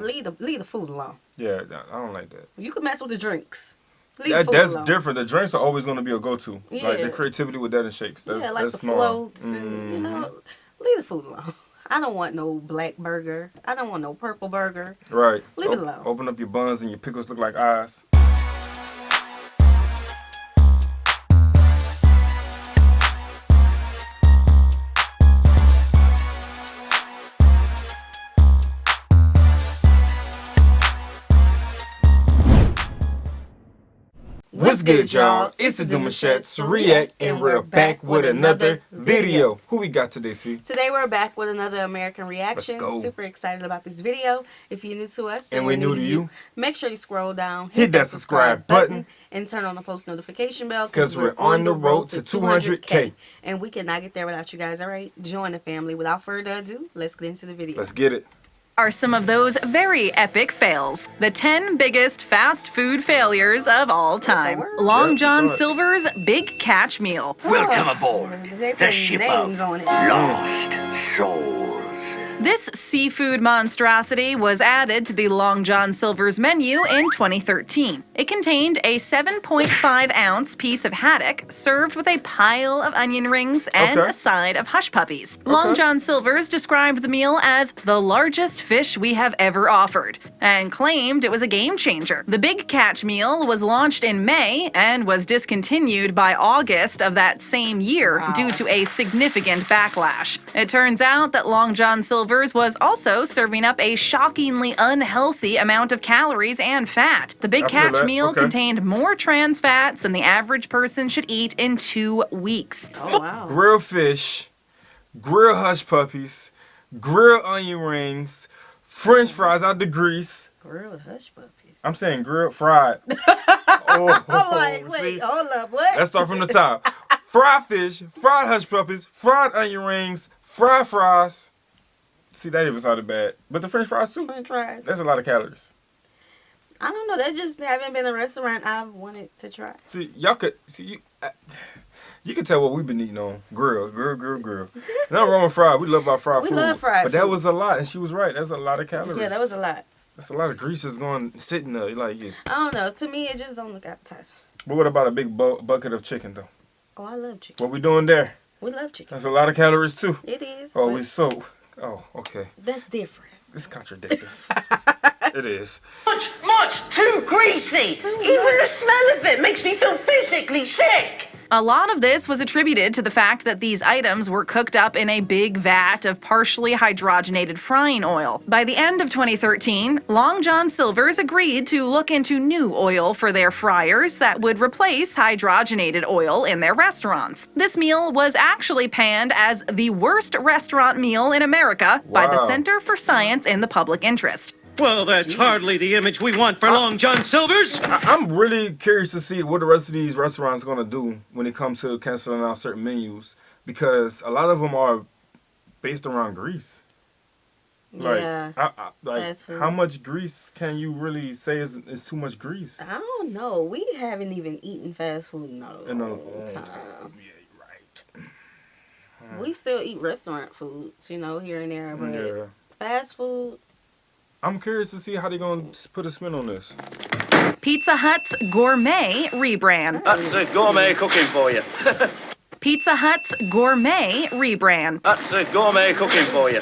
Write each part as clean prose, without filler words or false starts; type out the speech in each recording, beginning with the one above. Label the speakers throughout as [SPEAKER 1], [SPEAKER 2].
[SPEAKER 1] Leave the food alone.
[SPEAKER 2] Yeah, I don't like that.
[SPEAKER 1] You can mess with the drinks. That's
[SPEAKER 2] different. The drinks are always going to be a go-to.
[SPEAKER 1] Yeah.
[SPEAKER 2] Like the creativity with that and shakes. That's,
[SPEAKER 1] like
[SPEAKER 2] that's
[SPEAKER 1] the floats and, leave the food alone. I don't want no black burger. I don't want no purple burger.
[SPEAKER 2] Right.
[SPEAKER 1] Leave it alone.
[SPEAKER 2] Open up your buns and your pickles look like eyes. What's good, y'all? It's the Demouchet REACT, and we're back with another video. Who we got today, C?
[SPEAKER 1] Today we're back with another American reaction.
[SPEAKER 2] Let's go.
[SPEAKER 1] Super excited about this video. If you're new to us
[SPEAKER 2] and we're new to you,
[SPEAKER 1] make sure you scroll down,
[SPEAKER 2] hit that subscribe button,
[SPEAKER 1] and turn on the post notification bell
[SPEAKER 2] because we're on the road to 200K.
[SPEAKER 1] And we cannot get there without you guys, all right? Join the family. Without further ado, let's get into the video.
[SPEAKER 2] Let's get it.
[SPEAKER 3] Are some of those very epic fails. The 10 biggest fast food failures of all time. Long John Silver's Big Catch Meal.
[SPEAKER 4] Welcome aboard the ship of lost souls.
[SPEAKER 3] This seafood monstrosity was added to the Long John Silver's menu in 2013. It contained a 7.5-ounce piece of haddock served with a pile of onion rings and a side of hush puppies. Long John Silver's described the meal as the largest fish we have ever offered and claimed it was a game changer. The Big Catch Meal was launched in May and was discontinued by August of that same year due to a significant backlash. It turns out that Long John Silver's was also serving up a shockingly unhealthy amount of calories and fat. The Big Catch Meal contained more trans fats than the average person should eat in 2 weeks.
[SPEAKER 1] Oh, wow.
[SPEAKER 2] Grilled fish, grilled hush puppies, grilled onion rings, French fries out the grease.
[SPEAKER 1] Grilled hush puppies.
[SPEAKER 2] I'm saying grilled, fried.
[SPEAKER 1] Wait, hold up, what?
[SPEAKER 2] Let's start from the top. Fried fish, fried hush puppies, fried onion rings, fried fries. See, that even sounded bad. But the French fries too.
[SPEAKER 1] French fries.
[SPEAKER 2] That's a lot of calories.
[SPEAKER 1] I don't know. That just haven't been a restaurant I've wanted to try.
[SPEAKER 2] See, y'all could see you can tell what we've been eating on grill. Nothing wrong with fried. We love our fried food.
[SPEAKER 1] We love fried
[SPEAKER 2] food. But that was a lot, and she was right. That's a lot of calories.
[SPEAKER 1] Yeah, that was a lot.
[SPEAKER 2] That's a lot of grease that's sitting there. Like, yeah.
[SPEAKER 1] I don't know. To me, it just don't look appetizing.
[SPEAKER 2] But what about a big bucket of chicken though?
[SPEAKER 1] Oh, I love chicken.
[SPEAKER 2] What we doing there?
[SPEAKER 1] We love chicken.
[SPEAKER 2] That's a lot of calories too.
[SPEAKER 1] It is.
[SPEAKER 2] Oh, we so. Oh, okay.
[SPEAKER 1] That's different.
[SPEAKER 2] It's contradictive. It is.
[SPEAKER 4] Much too greasy. Even the smell of it makes me feel physically sick.
[SPEAKER 3] A lot of this was attributed to the fact that these items were cooked up in a big vat of partially hydrogenated frying oil. By the end of 2013, Long John Silver's agreed to look into new oil for their fryers that would replace hydrogenated oil in their restaurants. This meal was actually panned as the worst restaurant meal in America by the Center for Science in the Public Interest.
[SPEAKER 5] Well, that's hardly the image we want for Long John Silver's.
[SPEAKER 2] I'm really curious to see what the rest of these restaurants are going to do when it comes to canceling out certain menus, because a lot of them are based around grease.
[SPEAKER 1] Yeah,
[SPEAKER 2] like how much grease can you really say is too much grease?
[SPEAKER 1] I don't know. We haven't even eaten fast food in a long time.
[SPEAKER 2] Yeah, you're right.
[SPEAKER 1] We still eat restaurant foods, here and there, but fast food.
[SPEAKER 2] I'm curious to see how they're going to put a spin on this.
[SPEAKER 3] Pizza Hut's Gourmet rebrand.
[SPEAKER 5] That's gourmet cooking for you.
[SPEAKER 3] Pizza Hut's Gourmet rebrand.
[SPEAKER 5] That's gourmet cooking for you.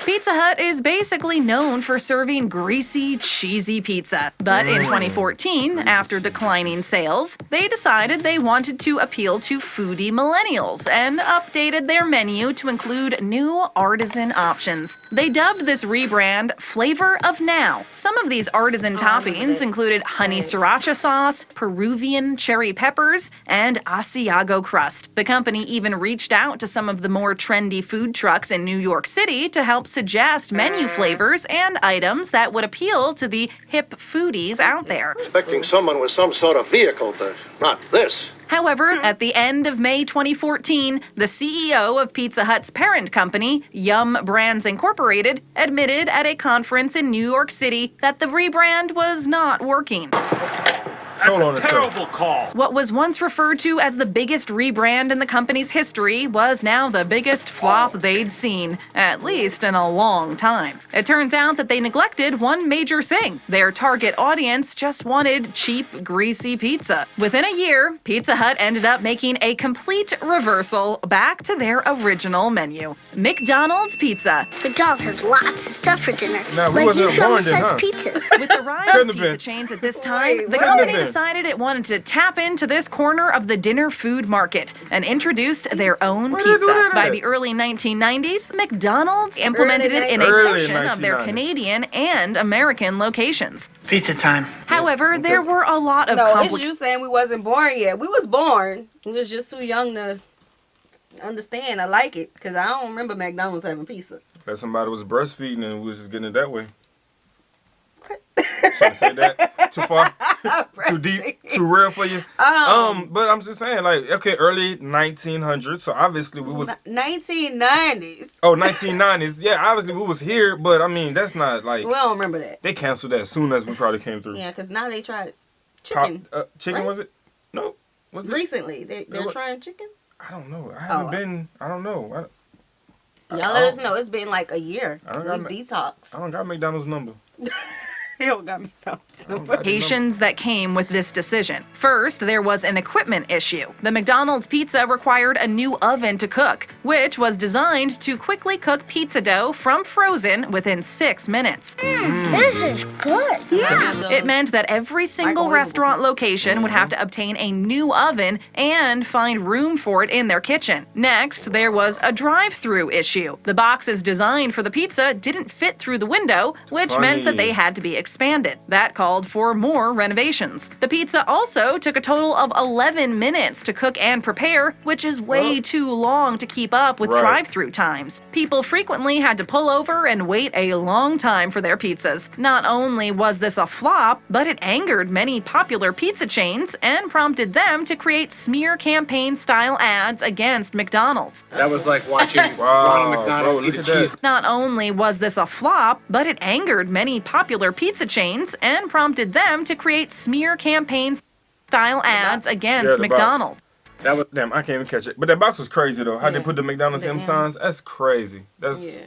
[SPEAKER 3] Pizza Hut is basically known for serving greasy, cheesy pizza. But in 2014, after declining sales, they decided they wanted to appeal to foodie millennials and updated their menu to include new artisan options. They dubbed this rebrand Flavor of Now. Some of these artisan toppings included honey sriracha sauce, Peruvian cherry peppers, and Asiago crust. The company even reached out to some of the more trendy food trucks in New York City to help suggest menu flavors and items that would appeal to the hip foodies out there.
[SPEAKER 6] Expecting someone with some sort of vehicle to, not this.
[SPEAKER 3] However, at the end of May 2014, the CEO of Pizza Hut's parent company, Yum Brands Incorporated, admitted at a conference in New York City that the rebrand was not working.
[SPEAKER 2] toll on itself.
[SPEAKER 5] Terrible call.
[SPEAKER 3] What was once referred to as the biggest rebrand in the company's history was now the biggest flop they'd seen, at least in a long time. It turns out that they neglected one major thing. Their target audience just wanted cheap, greasy pizza. Within a year, Pizza Hut ended up making a complete reversal back to their original menu. McDonald's pizza.
[SPEAKER 7] McDonald's has lots of stuff for dinner.
[SPEAKER 2] Nah, we
[SPEAKER 7] like
[SPEAKER 2] wasn't
[SPEAKER 7] usual
[SPEAKER 2] born then,
[SPEAKER 7] size
[SPEAKER 2] huh?
[SPEAKER 7] pizzas.
[SPEAKER 3] With the rise
[SPEAKER 2] Couldn't
[SPEAKER 3] of
[SPEAKER 2] have
[SPEAKER 3] pizza
[SPEAKER 2] been.
[SPEAKER 3] chains at this time, the
[SPEAKER 1] Wait,
[SPEAKER 3] company
[SPEAKER 2] couldn't have been.
[SPEAKER 3] decided it wanted to tap into this corner of the dinner food market and introduced their own
[SPEAKER 2] Where they do
[SPEAKER 3] pizza.
[SPEAKER 2] that
[SPEAKER 3] By
[SPEAKER 2] at?
[SPEAKER 3] the early 1990s, McDonald's implemented it in a
[SPEAKER 2] Early
[SPEAKER 3] portion of their
[SPEAKER 2] 1990s.
[SPEAKER 3] Canadian and American locations.
[SPEAKER 8] Pizza time.
[SPEAKER 3] However, there were a lot of
[SPEAKER 1] No, it's
[SPEAKER 3] complications.
[SPEAKER 1] you saying we wasn't born yet. We was born. We was just too young to understand. I like it because I don't remember McDonald's having pizza.
[SPEAKER 2] That somebody was breastfeeding and we was just getting it that way. Should I say that? Too far? Too deep? Too real for you? But I'm just saying, like, okay, early 1900s, so obviously we was...
[SPEAKER 1] 1990s.
[SPEAKER 2] Oh, 1990s. Yeah, obviously we was here, but I mean, that's not like...
[SPEAKER 1] We don't remember that.
[SPEAKER 2] They canceled that as soon as we probably came through.
[SPEAKER 1] Yeah, because now they tried
[SPEAKER 2] Pop-
[SPEAKER 1] chicken.
[SPEAKER 2] chicken,
[SPEAKER 1] right?
[SPEAKER 2] was it? No. Was it?
[SPEAKER 1] Recently, they're
[SPEAKER 2] what?
[SPEAKER 1] trying chicken.
[SPEAKER 2] I don't know. I haven't
[SPEAKER 1] Oh.
[SPEAKER 2] been... I don't know.
[SPEAKER 1] Y'all let us know. It's been like a year.
[SPEAKER 2] I don't
[SPEAKER 1] We
[SPEAKER 2] got
[SPEAKER 1] detox.
[SPEAKER 2] I don't got McDonald's number.
[SPEAKER 1] He don't got
[SPEAKER 3] Implications that came with this decision. First, there was an equipment issue. The McDonald's pizza required a new oven to cook, which was designed to quickly cook pizza dough from frozen within 6 minutes.
[SPEAKER 7] This is good.
[SPEAKER 3] It meant that every single
[SPEAKER 1] Microwavable
[SPEAKER 3] restaurant
[SPEAKER 1] pizza.
[SPEAKER 3] location would have to obtain a new oven and find room for it in their kitchen. Next, there was a drive-through issue. The boxes designed for the pizza didn't fit through the window, which meant that
[SPEAKER 2] Funny.
[SPEAKER 3] they had to be expanded. That called for more renovations. The pizza also took a total of 11 minutes to cook and prepare, which is way too long to keep up with
[SPEAKER 2] Right.
[SPEAKER 3] drive-through times. People frequently had to pull over and wait a long time for their pizzas. Not only was this a flop, but it angered many popular pizza chains and prompted them to create smear campaign-style ads against McDonald's.
[SPEAKER 6] That was like watching
[SPEAKER 2] Wow,
[SPEAKER 6] Ronald McDonald
[SPEAKER 2] bro,
[SPEAKER 6] eat
[SPEAKER 2] look
[SPEAKER 6] a
[SPEAKER 2] at that.
[SPEAKER 6] cheese.
[SPEAKER 3] Not only was this a flop, but it angered many popular pizza chains and prompted them to create smear campaign-style ads against
[SPEAKER 2] Yeah, the box.
[SPEAKER 3] McDonald's.
[SPEAKER 6] That was
[SPEAKER 2] Damn, I can't even catch it. But that box was crazy, though. How they
[SPEAKER 1] Yeah.
[SPEAKER 2] put the McDonald's
[SPEAKER 1] The
[SPEAKER 2] M
[SPEAKER 1] M's.
[SPEAKER 2] signs, that's crazy. That's...
[SPEAKER 1] Yeah.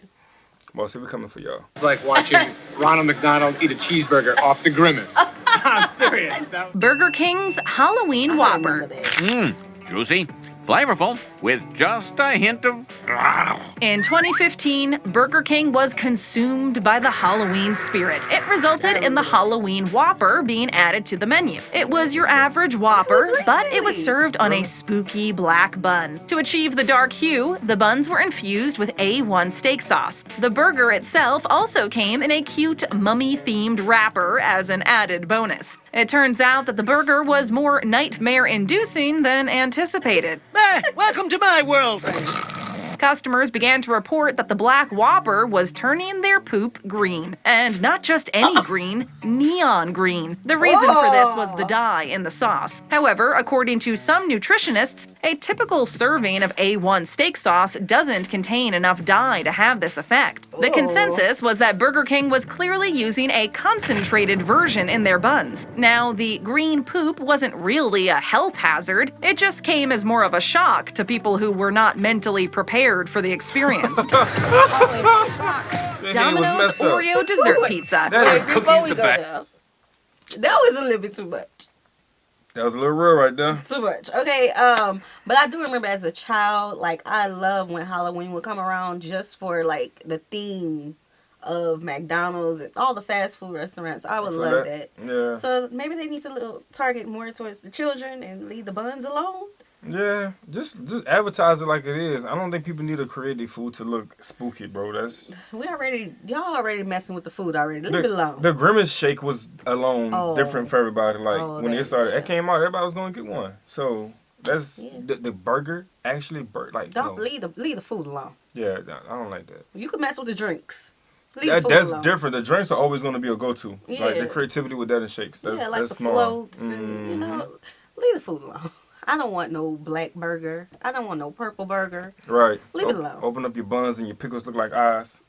[SPEAKER 2] Well, see, we coming for y'all.
[SPEAKER 6] like watching Ronald McDonald eat a cheeseburger off the grimace.
[SPEAKER 8] I'm serious.
[SPEAKER 3] Burger King's Halloween
[SPEAKER 1] I
[SPEAKER 3] Whopper.
[SPEAKER 1] remember that.
[SPEAKER 9] Juicy, flavorful, with just a hint of...
[SPEAKER 3] In 2015, Burger King was consumed by the Halloween spirit. It resulted in the Halloween Whopper being added to the menu. It was your average Whopper, but it was served on a spooky black bun. To achieve the dark hue, the buns were infused with A1 steak sauce. The burger itself also came in a cute mummy-themed wrapper as an added bonus. It turns out that the burger was more nightmare-inducing than anticipated.
[SPEAKER 5] Welcome to my world.
[SPEAKER 3] Customers began to report that the Black Whopper was turning their poop green. And not just any green, neon green. The reason for this was the dye in the sauce. However, according to some nutritionists, a typical serving of A1 steak sauce doesn't contain enough dye to have this effect. The consensus was that Burger King was clearly using a concentrated version in their buns. Now, the green poop wasn't really a health hazard, it just came as more of a shock to people who were not mentally prepared for the experience.
[SPEAKER 2] That head was
[SPEAKER 3] Domino's
[SPEAKER 2] messed up.
[SPEAKER 3] Oreo dessert pizza.
[SPEAKER 2] That is-
[SPEAKER 1] Before we go there, that was a little bit too much.
[SPEAKER 2] That was a little real right there.
[SPEAKER 1] Too much. Okay, but I do remember as a child, like, I love when Halloween would come around just for, like, the theme of McDonald's and all the fast food restaurants. I would
[SPEAKER 2] For
[SPEAKER 1] love that.
[SPEAKER 2] Yeah.
[SPEAKER 1] So maybe they need to little target more towards the children and leave the buns alone.
[SPEAKER 2] Yeah, just advertise it like it is. I don't think people need to create their food to look spooky, bro. That's
[SPEAKER 1] Y'all already messing with the food already. Leave it alone.
[SPEAKER 2] the Grimace shake was alone
[SPEAKER 1] Oh.
[SPEAKER 2] different for everybody. Like when it started,
[SPEAKER 1] yeah.
[SPEAKER 2] it came out, everybody was gonna get one. So that's
[SPEAKER 1] Yeah.
[SPEAKER 2] the burger actually like
[SPEAKER 1] Don't
[SPEAKER 2] no.
[SPEAKER 1] leave the food alone.
[SPEAKER 2] Yeah, I don't like that.
[SPEAKER 1] You can mess with the drinks. Leave the food
[SPEAKER 2] That's
[SPEAKER 1] alone.
[SPEAKER 2] different. The drinks are always gonna be a go-to. Like the
[SPEAKER 1] Yeah.
[SPEAKER 2] creativity with that and shakes. That's
[SPEAKER 1] Yeah, like
[SPEAKER 2] that's
[SPEAKER 1] the
[SPEAKER 2] smart.
[SPEAKER 1] floats and leave the food alone. I don't want no black burger. I don't want no purple burger.
[SPEAKER 2] Right.
[SPEAKER 1] Leave it alone.
[SPEAKER 2] Open up your buns and your pickles look like eyes.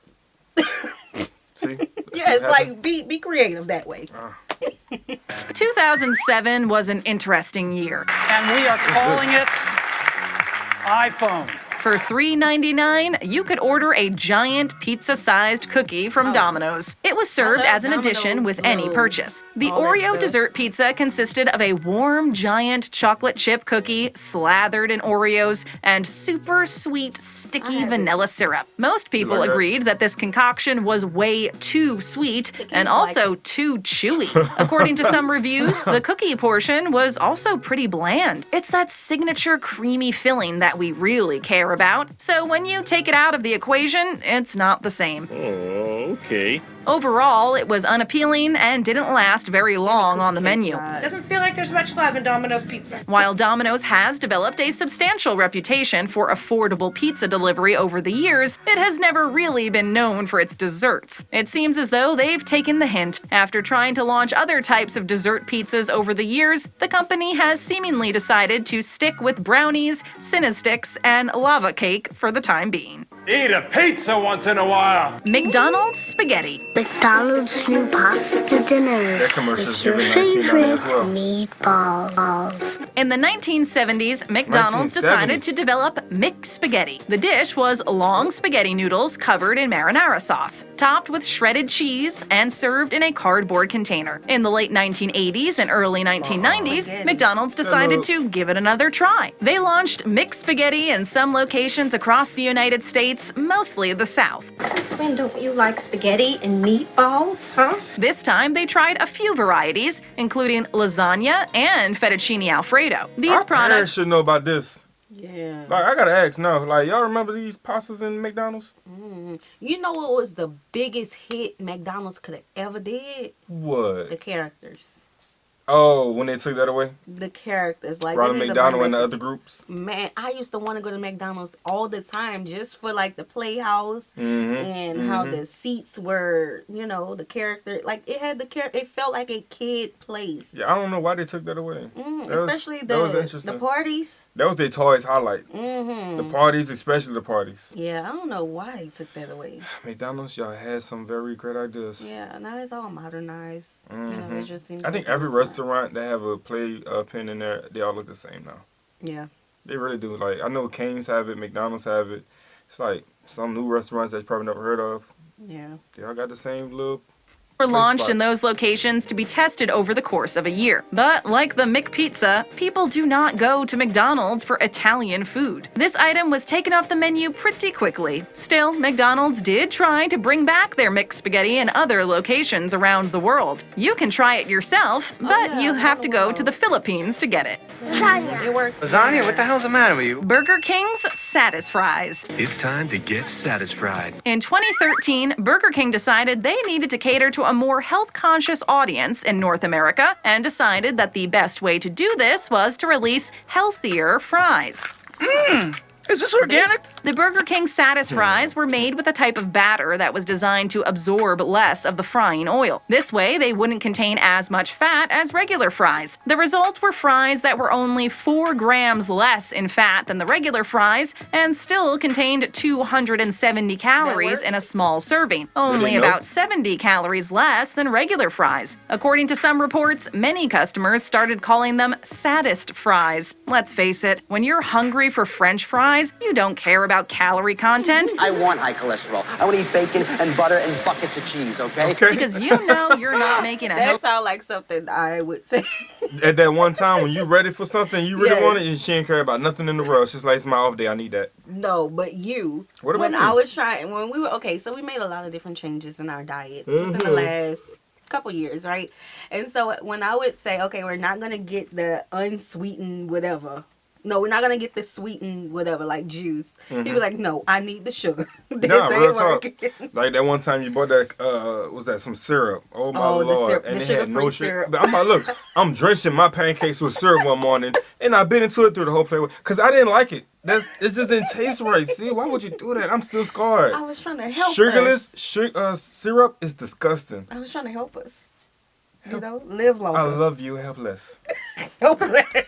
[SPEAKER 2] See?
[SPEAKER 1] Yeah, it's like be creative that way.
[SPEAKER 3] 2007 was an interesting year.
[SPEAKER 8] And we are calling it iPhone.
[SPEAKER 3] For $3.99, you could order a giant pizza-sized cookie from Domino's. It was served as an addition with any purchase. The Oreo dessert pizza consisted of a warm, giant chocolate chip cookie slathered in Oreos and super sweet, sticky vanilla syrup. Most people agreed that this concoction was way too sweet and also too chewy. According to some reviews, the cookie portion was also pretty bland. It's that signature creamy filling that we really care about. So when you take it out of the equation, it's not the same.
[SPEAKER 5] Okay.
[SPEAKER 3] Overall, it was unappealing and didn't last very long on the menu.
[SPEAKER 4] Doesn't feel like there's much love in Domino's pizza.
[SPEAKER 3] While Domino's has developed a substantial reputation for affordable pizza delivery over the years, it has never really been known for its desserts. It seems as though they've taken the hint. After trying to launch other types of dessert pizzas over the years, the company has seemingly decided to stick with brownies, Cinnasticks, and lava cake for the time being.
[SPEAKER 6] Eat a pizza once in a while.
[SPEAKER 3] McDonald's spaghetti.
[SPEAKER 7] McDonald's new pasta dinner
[SPEAKER 2] That commercial's
[SPEAKER 7] with your
[SPEAKER 2] given 1990 as
[SPEAKER 7] favorite
[SPEAKER 2] well.
[SPEAKER 7] meatballs.
[SPEAKER 3] In the 1970s, McDonald's decided
[SPEAKER 2] 1970s.
[SPEAKER 3] to develop McSpaghetti. The dish was long spaghetti noodles covered in marinara sauce, topped with shredded cheese, and served in a cardboard container. In the late 1980s and early 1990s, McDonald's decided to give it another try. They launched McSpaghetti in some locations across the United States, mostly the South.
[SPEAKER 4] Since when don't you like spaghetti and meatballs, huh?
[SPEAKER 3] This time, they tried a few varieties, including lasagna and fettuccine alfredo. These
[SPEAKER 2] Our parents
[SPEAKER 3] products
[SPEAKER 2] should know about this.
[SPEAKER 1] Yeah.
[SPEAKER 2] Like, I gotta ask now. Like, y'all remember these pastas in McDonald's?
[SPEAKER 1] You know what was the biggest hit McDonald's could have ever did?
[SPEAKER 2] What?
[SPEAKER 1] The characters.
[SPEAKER 2] Oh, when they took that away?
[SPEAKER 1] The characters. Like
[SPEAKER 2] Ronald
[SPEAKER 1] they need to
[SPEAKER 2] McDonald
[SPEAKER 1] bring
[SPEAKER 2] and the
[SPEAKER 1] back
[SPEAKER 2] other groups?
[SPEAKER 1] Man, I used to want to go to McDonald's all the time just for like the playhouse and how the seats were, you know, the character. Like it had the character. It felt like a kid place.
[SPEAKER 2] Yeah, I don't know why they took that away.
[SPEAKER 1] Especially
[SPEAKER 2] that was
[SPEAKER 1] the
[SPEAKER 2] interesting.
[SPEAKER 1] parties.
[SPEAKER 2] That was their toys highlight. The parties, especially the parties.
[SPEAKER 1] Yeah, I don't know why they took that away.
[SPEAKER 2] McDonald's, y'all had some very great ideas.
[SPEAKER 1] Yeah, now it's all modernized. You know, it just seems
[SPEAKER 2] I think
[SPEAKER 1] like
[SPEAKER 2] every
[SPEAKER 1] it's
[SPEAKER 2] restaurant that have a play pin in there, they all look the same now.
[SPEAKER 1] Yeah.
[SPEAKER 2] They really do. Like, I know Cane's have it, McDonald's have it. It's like some new restaurants that you probably never heard of.
[SPEAKER 1] Yeah.
[SPEAKER 2] They all got the same look.
[SPEAKER 3] were launched
[SPEAKER 2] spot.
[SPEAKER 3] in those locations to be tested over the course of a year. But like the McPizza, people do not go to McDonald's for Italian food. This item was taken off the menu pretty quickly. Still, McDonald's did try to bring back their McSpaghetti in other locations around the world. You can try it yourself, but you have to go to the Philippines to get it.
[SPEAKER 1] It works.
[SPEAKER 8] Lasagna, what the hell's the matter with you?
[SPEAKER 3] Burger King's Satisfries.
[SPEAKER 10] It's time to get satisfied.
[SPEAKER 3] In 2013, Burger King decided they needed to cater to a more health-conscious audience in North America and decided that the best way to do this was to release healthier fries.
[SPEAKER 8] Is this organic?
[SPEAKER 3] The Burger King Satisfries were made with a type of batter that was designed to absorb less of the frying oil. This way, they wouldn't contain as much fat as regular fries. The result were fries that were only 4 grams less in fat than the regular fries and still contained 270 calories in a small serving, only about 70 calories less than regular fries. According to some reports, many customers started calling them saddest fries. Let's face it, when you're hungry for French fries, you don't care about calorie content.
[SPEAKER 11] I want high cholesterol. I want to eat bacon and butter and buckets of cheese, okay?
[SPEAKER 3] Because you know you're not making a
[SPEAKER 1] That sounds like something I would say.
[SPEAKER 2] At that one time when you ready for something, you really want it, and she ain't care about nothing in the world. It's just like, it's my off day, I need that.
[SPEAKER 1] No, but you.
[SPEAKER 2] What about
[SPEAKER 1] when
[SPEAKER 2] me?
[SPEAKER 1] I was trying, when we were, okay, so we made a lot of different changes in our diets within the last couple years, right? And so when I would say, okay, we're not going to get the unsweetened whatever. No, we're not going to get the sweetened whatever, like juice. He was like, no, I need the sugar.
[SPEAKER 2] Nah, real talk. Like that one time you bought that, was that some syrup? Oh my Lord.
[SPEAKER 1] The syrup,
[SPEAKER 2] and
[SPEAKER 1] the
[SPEAKER 2] it had no
[SPEAKER 1] syrup.
[SPEAKER 2] But I'm like, look, I'm drenching my pancakes with syrup one morning, and I bit into it through the whole plate. Because I didn't like it. It just didn't taste right. See, why would you do that? I'm still scarred.
[SPEAKER 1] I was trying to help
[SPEAKER 2] Sugarless syrup is disgusting.
[SPEAKER 1] I was trying to help us. You know, live longer.
[SPEAKER 2] I love you, help less.
[SPEAKER 1] Help less.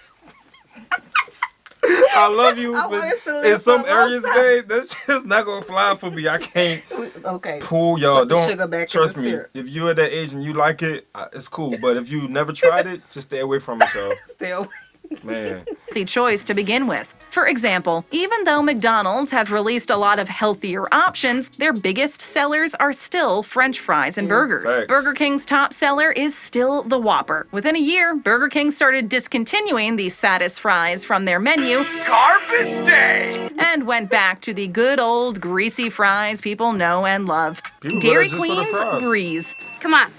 [SPEAKER 2] I love you,
[SPEAKER 1] I want
[SPEAKER 2] but
[SPEAKER 1] us to live
[SPEAKER 2] in some
[SPEAKER 1] for a long
[SPEAKER 2] areas,
[SPEAKER 1] time.
[SPEAKER 2] babe, that's just not gonna fly for me. I can't
[SPEAKER 1] Okay.
[SPEAKER 2] pull y'all.
[SPEAKER 1] Put the
[SPEAKER 2] Don't
[SPEAKER 1] sugar back in
[SPEAKER 2] trust
[SPEAKER 1] the
[SPEAKER 2] me.
[SPEAKER 1] syrup.
[SPEAKER 2] If you're at that age and you like it, it's cool. But if you never tried it, just stay away from it, y'all.
[SPEAKER 1] Stay away.
[SPEAKER 2] Man.
[SPEAKER 3] The choice to begin with. For example, even though McDonald's has released a lot of healthier options, their biggest sellers are still French fries and burgers.
[SPEAKER 2] Facts.
[SPEAKER 3] Burger King's top seller is still the Whopper. Within a year, Burger King started discontinuing the Satis fries from their menu.
[SPEAKER 10] Garbage day!
[SPEAKER 3] And went back to the good old greasy fries people know and love.
[SPEAKER 2] People
[SPEAKER 3] Dairy
[SPEAKER 2] better just for the
[SPEAKER 3] Queen's
[SPEAKER 2] fries.
[SPEAKER 3] Breeze.
[SPEAKER 7] Come on,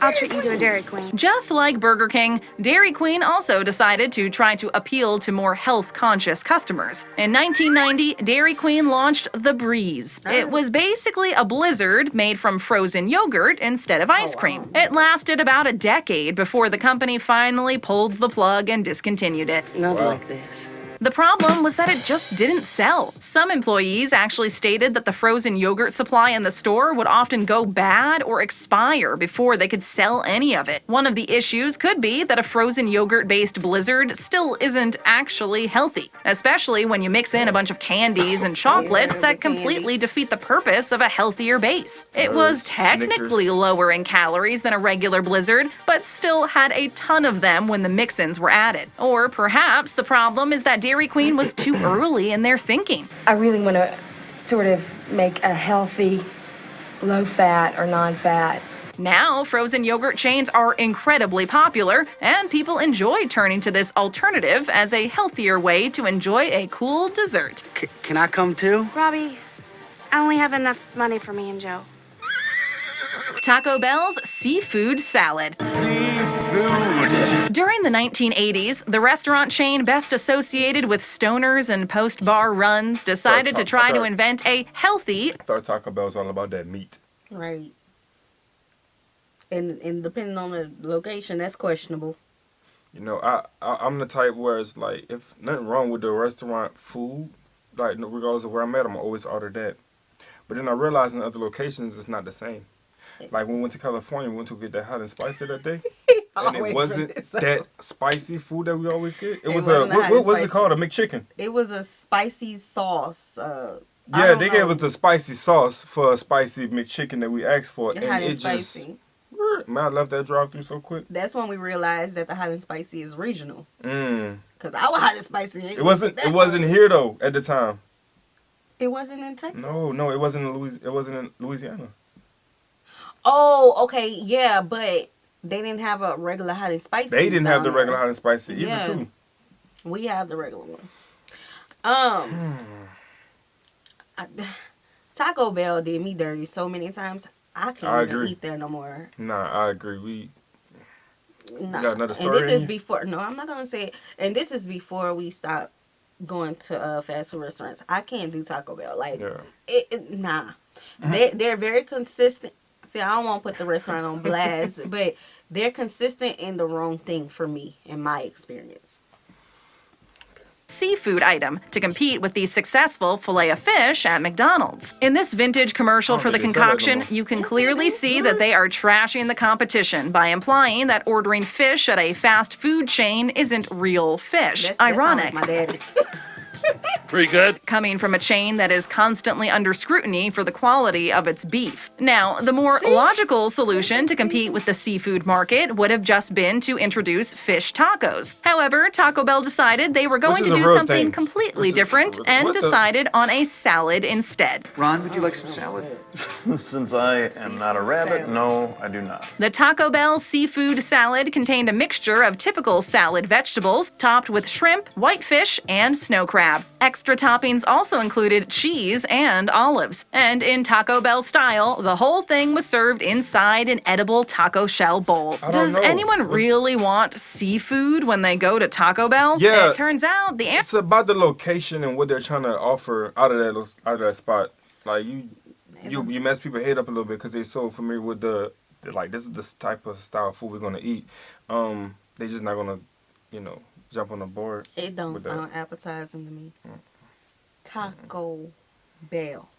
[SPEAKER 7] I'll treat you to a Dairy Queen.
[SPEAKER 3] Just like Burger King, Dairy Queen also decided to try to appeal to more health-conscious customers. In 1990, Dairy Queen launched the Breeze. It was basically a blizzard made from frozen yogurt instead of ice cream. It lasted about a decade before the company finally pulled the plug and discontinued it.
[SPEAKER 4] Not like this.
[SPEAKER 3] The problem was that it just didn't sell. Some employees actually stated that the frozen yogurt supply in the store would often go bad or expire before they could sell any of it. One of the issues could be that a frozen yogurt-based blizzard still isn't actually healthy, especially when you mix in a bunch of candies and chocolates that completely defeat the purpose of a healthier base. It was technically lower in calories than a regular blizzard, but still had a ton of them when the mix-ins were added. Or perhaps the problem is that Dairy Queen was too early in their thinking.
[SPEAKER 12] I really want to sort of make a healthy, low-fat or non-fat.
[SPEAKER 3] Now, frozen yogurt chains are incredibly popular, and people enjoy turning to this alternative as a healthier way to enjoy a cool dessert.
[SPEAKER 4] Can I come too?
[SPEAKER 7] Robbie, I only have enough money for me and Joe.
[SPEAKER 3] Taco Bell's seafood salad. During the 1980s, the restaurant chain best associated with stoners and post-bar runs decided to try to invent a healthy...
[SPEAKER 2] I thought Taco Bell's all about that meat.
[SPEAKER 1] Right. And depending on the location, that's questionable.
[SPEAKER 2] You know, I'm the type where it's like, if nothing wrong with the restaurant food, like regardless of where I'm at, I'm always order that. But then I realized in other locations it's not the same. Like when we went to California, we went to get that hot and spicy that day. And it wasn't that spicy food that we always get. It was a, what was it called? A McChicken.
[SPEAKER 1] It was a spicy sauce.
[SPEAKER 2] Yeah, they gave us the spicy sauce for a spicy McChicken that we asked for.
[SPEAKER 1] And
[SPEAKER 2] it
[SPEAKER 1] spicy.
[SPEAKER 2] just, man, I left that drive-through so quick.
[SPEAKER 1] That's when we realized that the hot and spicy is regional.
[SPEAKER 2] Mm.
[SPEAKER 1] Because our hot and spicy
[SPEAKER 2] It wasn't here though at the time.
[SPEAKER 1] It wasn't in Texas?
[SPEAKER 2] No, it wasn't in Louisiana.
[SPEAKER 1] Oh, okay, yeah, but they didn't have a regular hot and spicy.
[SPEAKER 2] They didn't have the regular hot and spicy either, too.
[SPEAKER 1] We have the regular one. Taco Bell did me dirty so many times. I can't even eat there no more.
[SPEAKER 2] Nah, I agree.
[SPEAKER 1] Nah.
[SPEAKER 2] Got another story.
[SPEAKER 1] And this is before. No, I'm not gonna say it. And this is before we stopped going to fast food restaurants. I can't do Taco Bell. Like, nah. They're very consistent. See, I don't want to put the restaurant on blast, but they're consistent in the wrong thing for me, in my experience.
[SPEAKER 3] Seafood item to compete with the successful Filet-O-Fish at McDonald's. In this vintage commercial for the concoction, you can clearly see that they are trashing the competition by implying that ordering fish at a fast food chain isn't real fish. Ironic.
[SPEAKER 1] That sounds like my daddy.
[SPEAKER 10] Pretty good.
[SPEAKER 3] Coming from a chain that is constantly under scrutiny for the quality of its beef. Now, the more logical solution to compete with the seafood market would have just been to introduce fish tacos. However, Taco Bell decided they were going to do something completely different and decided on a salad instead.
[SPEAKER 10] Ron, would you like some salad?
[SPEAKER 13] Since I am not a rabbit, no, I do not.
[SPEAKER 3] The Taco Bell seafood salad contained a mixture of typical salad vegetables topped with shrimp, whitefish, and snow crab. Extra toppings also included cheese and olives. And in Taco Bell style, the whole thing was served inside an edible taco shell bowl. Does anyone really want seafood when they go to Taco Bell?
[SPEAKER 2] Yeah.
[SPEAKER 3] It turns out the answer...
[SPEAKER 2] It's about the location and what they're trying to offer out of that spot. Like, you mess people's head up a little bit because they're so familiar with they're like, this is the type of style of food we're going to eat. They're just not going to, jump on the board.
[SPEAKER 1] It don't sound appetizing to me. Taco Bell.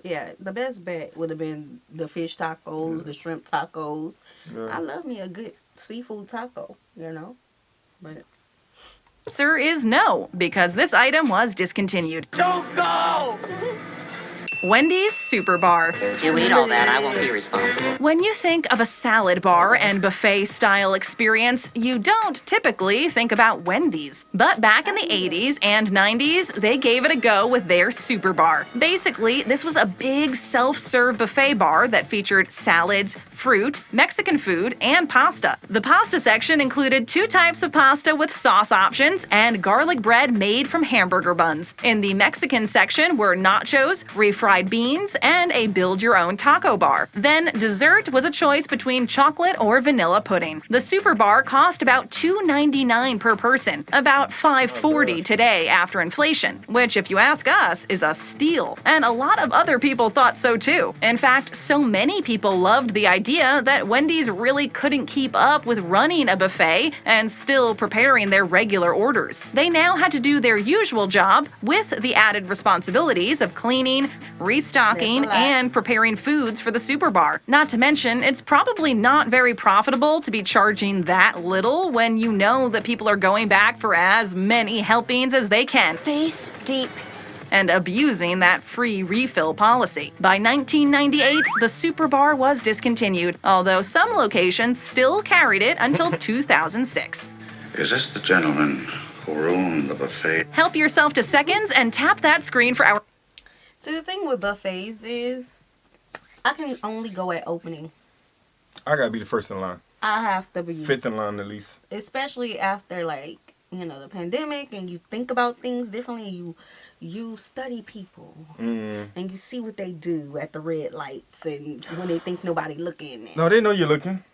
[SPEAKER 1] Yeah, the best bet would have been the fish tacos, the shrimp tacos. Yeah. I love me a good seafood taco, But
[SPEAKER 3] Answer is no, because this item was discontinued.
[SPEAKER 10] Don't go!
[SPEAKER 3] Wendy's Super Bar.
[SPEAKER 4] You eat all that, I won't be responsible.
[SPEAKER 3] When you think of a salad bar and buffet-style experience, you don't typically think about Wendy's. But back in the 80s and 90s, they gave it a go with their Super Bar. Basically, this was a big self-serve buffet bar that featured salads, fruit, Mexican food, and pasta. The pasta section included 2 types of pasta with sauce options and garlic bread made from hamburger buns. In the Mexican section were nachos, refried beans, and a build-your-own taco bar. Then dessert was a choice between chocolate or vanilla pudding. The Super Bar cost about $2.99 per person, about $5.40 today after inflation, which, if you ask us, is a steal. And a lot of other people thought so too. In fact, so many people loved the idea that Wendy's really couldn't keep up with running a buffet and still preparing their regular orders. They now had to do their usual job with the added responsibilities of cleaning, restocking, and preparing foods for the Super Bar. Not to mention, it's probably not very profitable to be charging that little when you know that people are going back for as many helpings as they can.
[SPEAKER 7] Face deep.
[SPEAKER 3] And abusing that free refill policy. By 1998, the Super Bar was discontinued, although some locations still carried it until 2006.
[SPEAKER 14] Is this the gentleman who ruined the buffet?
[SPEAKER 3] Help yourself to seconds and tap that screen for our...
[SPEAKER 1] So the thing with buffets is, I can only go at opening.
[SPEAKER 2] I gotta be the first in line.
[SPEAKER 1] I have to be
[SPEAKER 2] 5th in line at least.
[SPEAKER 1] Especially after, like, you know, the pandemic, and you think about things differently. You study people, and you see what they do at the red lights, and when they think nobody looking.
[SPEAKER 2] No, they know you're looking.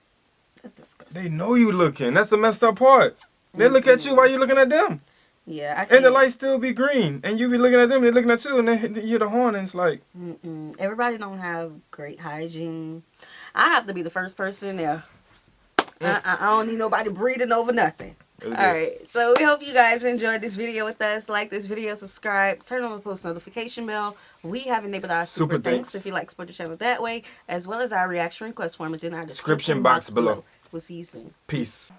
[SPEAKER 1] That's disgusting.
[SPEAKER 2] They know you looking. That's the messed up part. They look at you while you're looking at them.
[SPEAKER 1] Yeah, I can't.
[SPEAKER 2] And the light still be green, and you be looking at them, they're looking at you, and they hear the horn, and it's like...
[SPEAKER 1] Everybody don't have great hygiene. I have to be the first person there. I don't need nobody breathing over nothing. Alright, so we hope you guys enjoyed this video with us. Like this video, subscribe, turn on the post notification bell. We have enabled our super thanks if you like to support the channel that way, as well as our reaction request form is in our description box below. We'll see you soon.
[SPEAKER 2] Peace.